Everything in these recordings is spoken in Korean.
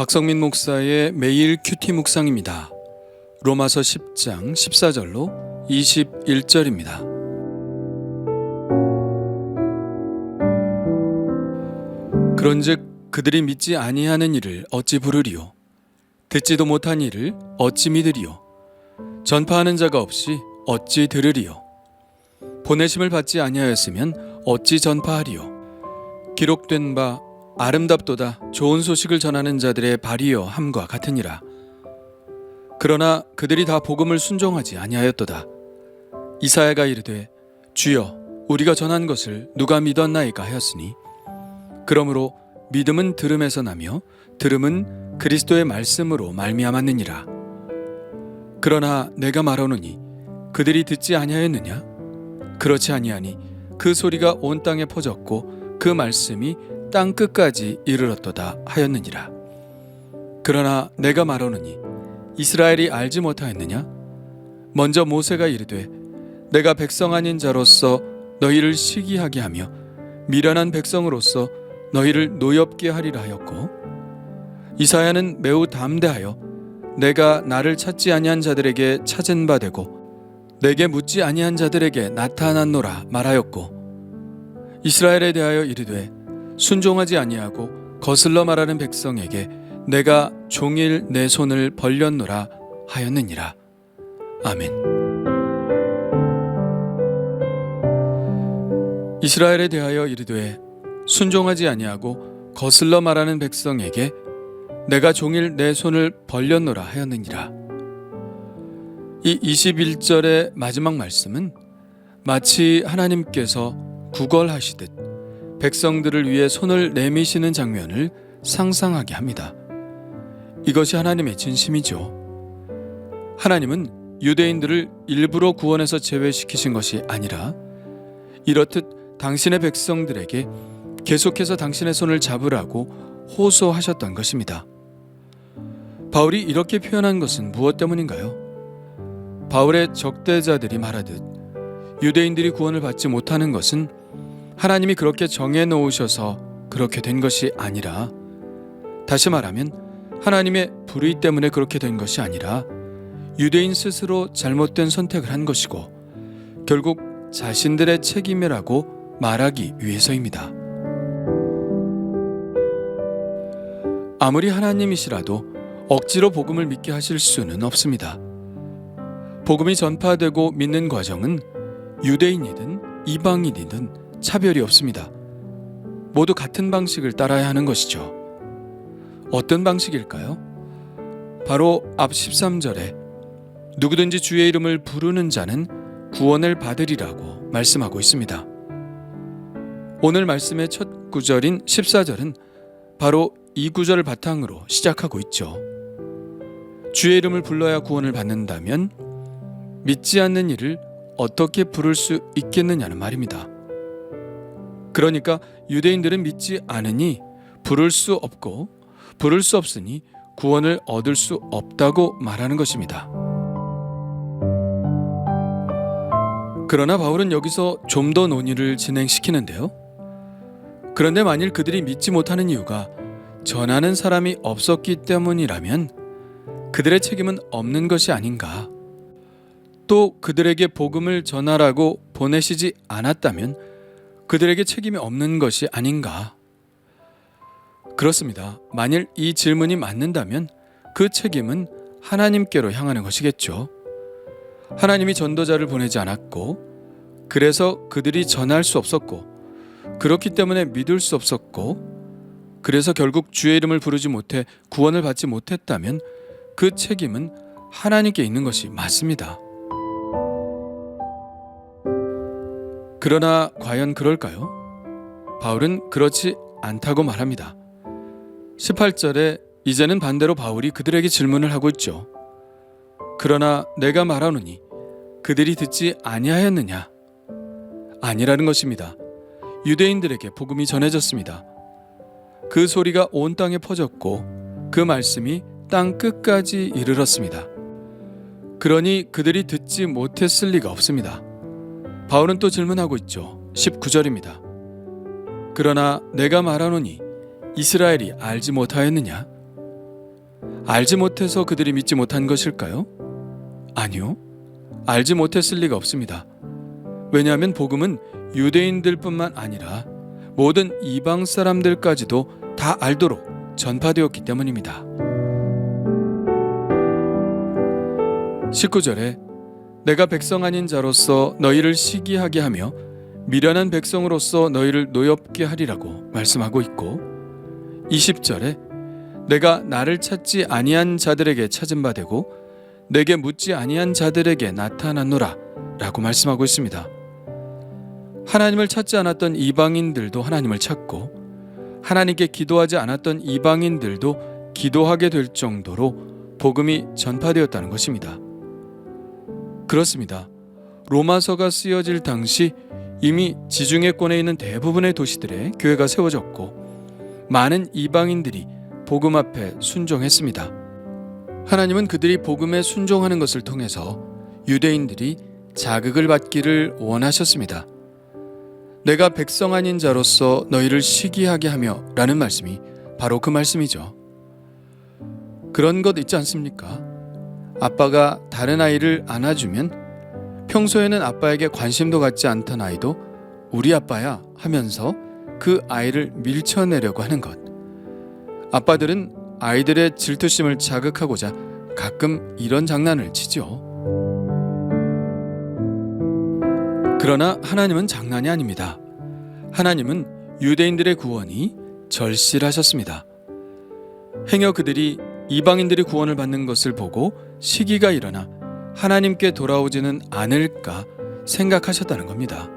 박성민 목사의 매일 큐티 묵상입니다. 로마서 10장 14절로 21절입니다. 그런즉 그들이 믿지 아니하는 일을 어찌 부르리요? 듣지도 못한 일을 어찌 믿으리요? 전파하는 자가 없이 어찌 들으리요? 보내심을 받지 아니하였으면 어찌 전파하리요? 기록된 바 아름답도다 좋은 소식을 전하는 자들의 발이여 함과 같으니라. 그러나 그들이 다 복음을 순종하지 아니하였도다. 이사야가 이르되 주여 우리가 전한 것을 누가 믿었나이까 하였으니 그러므로 믿음은 들음에서 나며 들음은 그리스도의 말씀으로 말미암았느니라. 그러나 내가 말하노니 그들이 듣지 아니하였느냐? 그렇지 아니하니 그 소리가 온 땅에 퍼졌고 그 말씀이 땅 끝까지 이르렀도다 하였느니라. 그러나 내가 말하노니 이스라엘이 알지 못하였느냐? 먼저 모세가 이르되 내가 백성 아닌 자로서 너희를 시기하게 하며 미련한 백성으로서 너희를 노엽게 하리라 하였고, 이사야는 매우 담대하여 내가 나를 찾지 아니한 자들에게 찾은 바 되고 내게 묻지 아니한 자들에게 나타났노라 말하였고, 이스라엘에 대하여 이르되 순종하지 아니하고 거슬러 말하는 백성에게 내가 종일 내 손을 벌렸노라 하였느니라. 아멘. 이스라엘에 대하여 이르되 순종하지 아니하고 거슬러 말하는 백성에게 내가 종일 내 손을 벌렸노라 하였느니라. 이 21절의 마지막 말씀은 마치 하나님께서 구걸하시듯 백성들을 위해 손을 내미시는 장면을 상상하게 합니다. 이것이 하나님의 진심이죠. 하나님은 유대인들을 일부러 구원에서 제외시키신 것이 아니라 이렇듯 당신의 백성들에게 계속해서 당신의 손을 잡으라고 호소하셨던 것입니다. 바울이 이렇게 표현한 것은 무엇 때문인가요? 바울의 적대자들이 말하듯 유대인들이 구원을 받지 못하는 것은 하나님이 그렇게 정해놓으셔서 그렇게 된 것이 아니라, 다시 말하면 하나님의 불의 때문에 그렇게 된 것이 아니라 유대인 스스로 잘못된 선택을 한 것이고 결국 자신들의 책임이라고 말하기 위해서입니다. 아무리 하나님이시라도 억지로 복음을 믿게 하실 수는 없습니다. 복음이 전파되고 믿는 과정은 유대인이든 이방인이든 차별이 없습니다. 모두 같은 방식을 따라야 하는 것이죠. 어떤 방식일까요? 바로 앞 13절에 누구든지 주의 이름을 부르는 자는 구원을 받으리라고 말씀하고 있습니다. 오늘 말씀의 첫 구절인 14절은 바로 이 구절을 바탕으로 시작하고 있죠. 주의 이름을 불러야 구원을 받는다면 믿지 않는 이를 어떻게 부를 수 있겠느냐는 말입니다. 그러니까 유대인들은 믿지 않으니 부를 수 없고 부를 수 없으니 구원을 얻을 수 없다고 말하는 것입니다. 그러나 바울은 여기서 좀 더 논의를 진행시키는데요. 그런데 만일 그들이 믿지 못하는 이유가 전하는 사람이 없었기 때문이라면 그들의 책임은 없는 것이 아닌가? 또 그들에게 복음을 전하라고 보내시지 않았다면 그들에게 책임이 없는 것이 아닌가? 그렇습니다. 만일 이 질문이 맞는다면 그 책임은 하나님께로 향하는 것이겠죠. 하나님이 전도자를 보내지 않았고 그래서 그들이 전할 수 없었고 그렇기 때문에 믿을 수 없었고 그래서 결국 주의 이름을 부르지 못해 구원을 받지 못했다면 그 책임은 하나님께 있는 것이 맞습니다. 그러나 과연 그럴까요? 바울은 그렇지 않다고 말합니다. 18절에 이제는 반대로 바울이 그들에게 질문을 하고 있죠. 그러나 내가 말하노니 그들이 듣지 아니하였느냐? 아니라는 것입니다. 유대인들에게 복음이 전해졌습니다. 그 소리가 온 땅에 퍼졌고 그 말씀이 땅 끝까지 이르렀습니다. 그러니 그들이 듣지 못했을 리가 없습니다. 바울은 또 질문하고 있죠. 19절입니다. 그러나 내가 말하노니 이스라엘이 알지 못하였느냐? 알지 못해서 그들이 믿지 못한 것일까요? 아니요. 알지 못했을 리가 없습니다. 왜냐하면 복음은 유대인들뿐만 아니라 모든 이방 사람들까지도 다 알도록 전파되었기 때문입니다. 19절에 내가 백성 아닌 자로서 너희를 시기하게 하며 미련한 백성으로서 너희를 노엽게 하리라고 말씀하고 있고, 20절에 내가 나를 찾지 아니한 자들에게 찾은 바 되고 내게 묻지 아니한 자들에게 나타났노라 라고 말씀하고 있습니다. 하나님을 찾지 않았던 이방인들도 하나님을 찾고, 하나님께 기도하지 않았던 이방인들도 기도하게 될 정도로 복음이 전파되었다는 것입니다. 그렇습니다. 로마서가 쓰여질 당시 이미 지중해권에 있는 대부분의 도시들에 교회가 세워졌고, 많은 이방인들이 복음 앞에 순종했습니다. 하나님은 그들이 복음에 순종하는 것을 통해서 유대인들이 자극을 받기를 원하셨습니다. 내가 백성 아닌 자로서 너희를 시기하게 하며 라는 말씀이 바로 그 말씀이죠. 그런 것 있지 않습니까? 아빠가 다른 아이를 안아주면 평소에는 아빠에게 관심도 갖지 않던 아이도 우리 아빠야 하면서 그 아이를 밀쳐내려고 하는 것. 아빠들은 아이들의 질투심을 자극하고자 가끔 이런 장난을 치죠. 그러나 하나님은 장난이 아닙니다. 하나님은 유대인들의 구원이 절실하셨습니다. 행여 그들이 이방인들이 구원을 받는 것을 보고 시기가 일어나 하나님께 돌아오지는 않을까 생각하셨다는 겁니다.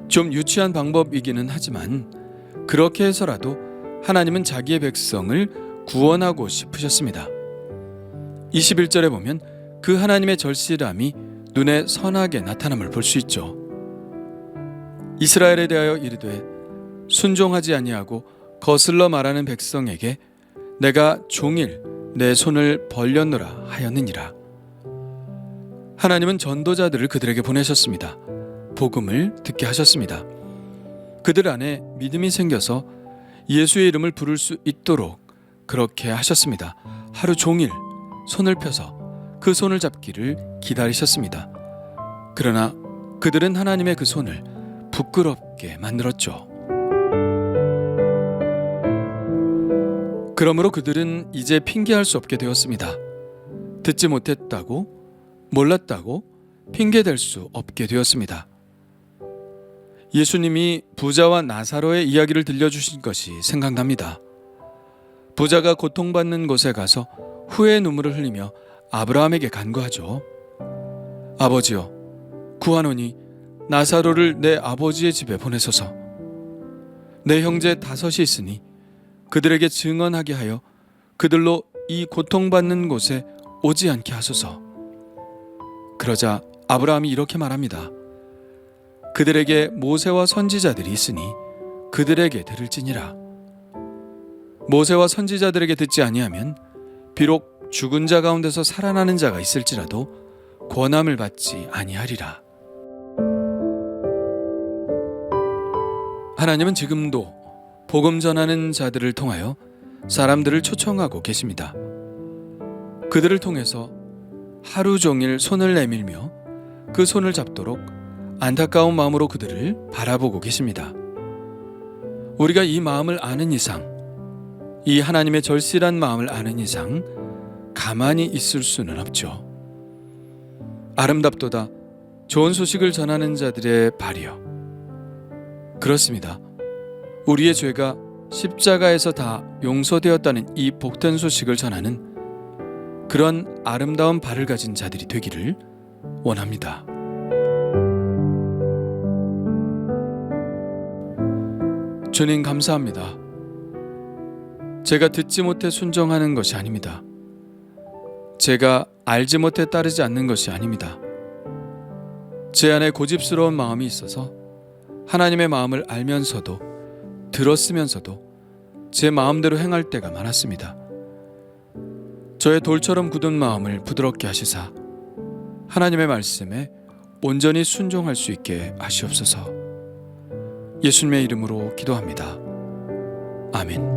좀 유치한 방법이기는 하지만 그렇게 해서라도 하나님은 자기의 백성을 구원하고 싶으셨습니다. 21절에 보면 그 하나님의 절실함이 눈에 선하게 나타남을 볼 수 있죠. 이스라엘에 대하여 이르되 순종하지 아니하고 거슬러 말하는 백성에게 내가 종일 내 손을 벌렸노라 하였느니라. 하나님은 전도자들을 그들에게 보내셨습니다. 복음을 듣게 하셨습니다. 그들 안에 믿음이 생겨서 예수의 이름을 부를 수 있도록 그렇게 하셨습니다. 하루 종일 손을 펴서 그 손을 잡기를 기다리셨습니다. 그러나 그들은 하나님의 그 손을 부끄럽게 만들었죠. 그러므로 그들은 이제 핑계할 수 없게 되었습니다. 듣지 못했다고, 몰랐다고 핑계댈 수 없게 되었습니다. 예수님이 부자와 나사로의 이야기를 들려주신 것이 생각납니다. 부자가 고통받는 곳에 가서 후회의 눈물을 흘리며 아브라함에게 간구하죠. 아버지여, 구하노니 나사로를 내 아버지의 집에 보내소서. 내 형제 5이 있으니 그들에게 증언하게 하여 그들로 이 고통받는 곳에 오지 않게 하소서. 그러자 아브라함이 이렇게 말합니다. 그들에게 모세와 선지자들이 있으니 그들에게 들을지니라. 모세와 선지자들에게 듣지 아니하면 비록 죽은 자 가운데서 살아나는 자가 있을지라도 권함을 받지 아니하리라. 하나님은 지금도 복음 전하는 자들을 통하여 사람들을 초청하고 계십니다. 그들을 통해서 하루 종일 손을 내밀며 그 손을 잡도록 안타까운 마음으로 그들을 바라보고 계십니다. 우리가 이 마음을 아는 이상, 이 하나님의 절실한 마음을 아는 이상 가만히 있을 수는 없죠. 아름답도다 좋은 소식을 전하는 자들의 발이여. 그렇습니다. 우리의 죄가 십자가에서 다 용서되었다는 이 복된 소식을 전하는 그런 아름다운 발을 가진 자들이 되기를 원합니다. 주님 감사합니다. 제가 듣지 못해 순종하는 것이 아닙니다. 제가 알지 못해 따르지 않는 것이 아닙니다. 제 안에 고집스러운 마음이 있어서 하나님의 마음을 알면서도 들었으면서도 제 마음대로 행할 때가 많았습니다. 저의 돌처럼 굳은 마음을 부드럽게 하시사 하나님의 말씀에 온전히 순종할 수 있게 하시옵소서. 예수님의 이름으로 기도합니다. 아멘.